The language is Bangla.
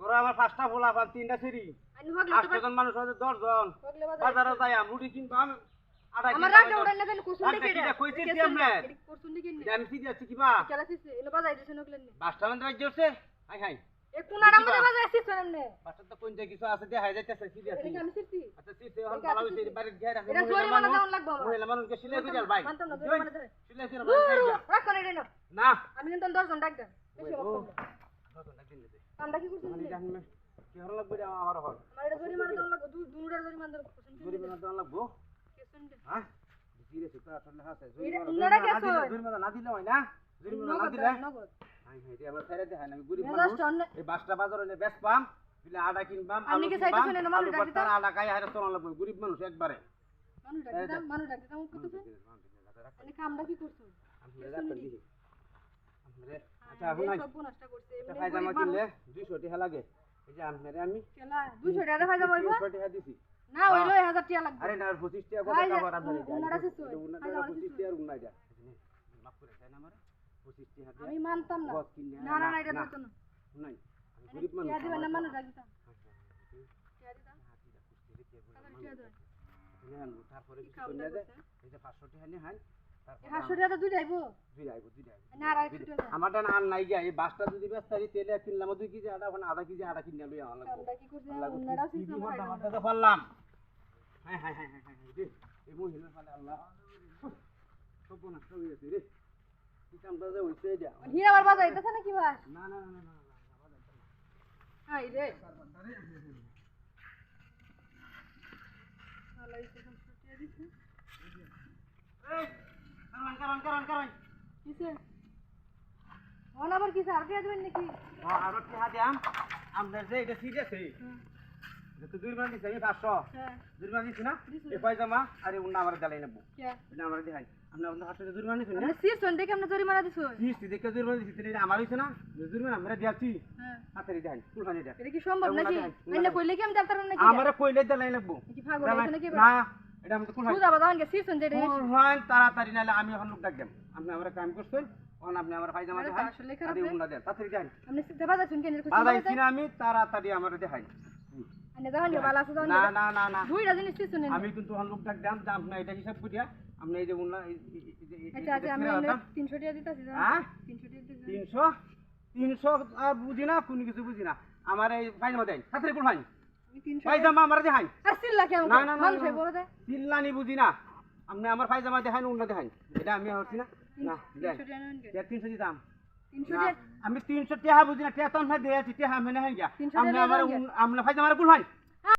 ঘরে আমার 5টা পোলা পান 3টা সিঁড়ি 8 জন মানুষ আছে 10 জন বাজারে যাই আমি রুটি কিনবো আমি আটা আমার রাগটা উড়াইলে দেন কুসুম দিকে এটা কইছি কি আমরা কুসুম দিকে আমি সিধি আছি কিবা চালাছিস এলো বাজাই দিছ নকলেন বাসটা মানে রাজ জোরছে হাই হাই এ কোনার আমরে বাজাইছিস এমনে বাসটা তো কোন জায়গা কিছু আছে যে হাই যাইতেছে সিধি আছি এটা আমি সিরছি আচ্ছা সিধি হল ভালো হইছে বাড়ি গিয়ে রাখো এটা জোরে মানে দাও লাগবে আমার মহিলা মানুষ কে সিলাই দিল ভাই মানতাম না জোরে মানে ধরে সিলাই দিল ভাই রাখ করে দেন না আমি কিন্তু 10 জন ডাক দেন বেশি বকব কামটা কি করছিস মানে জানি কি হল লাগবে আমার হল আমার এটা জোরে মানে দাও লাগবে দুনুটার জোরে মানে দাও জোরে মানে দাও লাগবে কেসন দে হ্যাঁ ধীরে সুতা আসলে আছে উনারা কেসন জোরে মানে না দিলে হয় না জোরে মানে না দিলে নগদ হাই হাই রে আমরা ছেড়ে দে হয় না আমি গরিব মানুষ এই বাসটা বাজার হইলে বেশ পাম বিলে আটা কিনবাম আপনি কি চাইতেছেন না মানুষ ডাকতে আটা খাই হারে চলা লাগবে গরিব মানুষ একবারে মানুষ ডাকতে দাও কত আমি কামটা কি করছো আচ্ছা হুনাই সব নষ্ট করছে এটা পায়জামা কিনলে 200 টাকা লাগে এই যে আপনারে আমি কেলা 200 টাকা পায়জামা হইবো 200 টাকা দিছি না হইলো 1000 টাকা লাগবে আরে না 25 টাকা কত কাপড় আপনারে দেয় উনারা কিছু উনারা 25 টাকা উনাই দেয় মাফ করে দেন আমারে 25 টাকা আমি মানতাম না না না এটা তো না নাই আমি গরিব মানুষ ইয়া দিবেন না মানুষ ডাকতাম তারপরে কিছু করে দেয় এই যে 500 টাকা নিয়ে হাই 500 টাকা দুই আইবো দুই আইবো না আর 100 টাকা আমারটা আর নাই গিয়া এই বাসটা যদি বেস্তারি তেলে কিনলাম 2 কেজি আটা ওখানে আধা কেজি আটা কিনে লই আমার লাগবে কামটা কি করছে উনারা সিস্টেম করে আমারটা তো পারলাম হ্যাঁ হ্যাঁ হ্যাঁ হ্যাঁ রে এই মহিলা ফালে আল্লাহ সব নষ্ট হয়ে গেছে রে কি কামটা যে হইছে এটা হীরা বার বাজার এটা না কি ভাই না না না না হাই রে আলাই তো ছুটিয়ে দিছে এই কারণ কিসে ওনা আবার কিসে আর কে দিবেন নাকি হ্যাঁ আর কি হাদিয়াম আমাদের যে এটা ঠিক আছে তো দুই মান দিছি আমি 500 হ্যাঁ দুই মান দিছি না এই পয়জামা আরে উন্না আমার দালাই নেব কে এটা আমার দেখাই আপনি আপনার হাতে দুই মান দিছেন না আমি সির সন্ডে কেমন জরিমানা দিছো কিস্তি দেখে দুই মান দিছি এটা আমার হইছে না দুই মান আমরা দিয়াছি হ্যাঁ হাতে দেখাই কুলখানি দেখ এটা কি সম্ভব নাকি এনে কইলে কি আমি ডাক্তার নাকি আমারে কইলে দালাই নেব কি পাগল হইছে নাকি না এটা আমি তো কুলখানি বুঝা বাজান কে সির সন্ডে রে কুলখানি তাড়াতাড়ি নালে আমি এখন লোক ডাক দেব আপনি আমারে কাম করছেন অন আপনি আমার পায়জামা দেখাই আরে উন্না দেন তাড়াতাড়ি দেন আপনি সিধা বাজার শুন কেন বাজাইছি না আমি তাড়াতাড়ি আমারে দেখাই আনে জাহান বালা আছে জাহান না না না না দুইটা জিনিস কি শুনেন আমি কিন্তু লোক ডাক দাম দাম না এটা হিসাব করিয়া আপনি এই যে উন্না আচ্ছা আচ্ছা আমি 300 টাকা দিতাছি হ্যাঁ 300 টাকা দিতাছি 300 আর বুঝি না কোন কিছু বুঝি না আমার এই পায়জামা দেন তাড়াতাড়ি কুল ভাই আমি 300 পায়জামা আমারে দেখাই আসিল্লা কেমন না না মানুষ বলে দে চিল্লানি বুঝি না আপনি আমার পায়জামা দেখাই উন্না দেখাই এটা আমি হচ্ছি না না দেন 300 টাকা নেন কে 300 দিতাম 300 টাকা আমি 300 টাকা বুঝি না টাকা তো না দেয়াছি টাকা আমি না হই গিয়া আপনি আমার আপনি পায়জামা কুল ভাই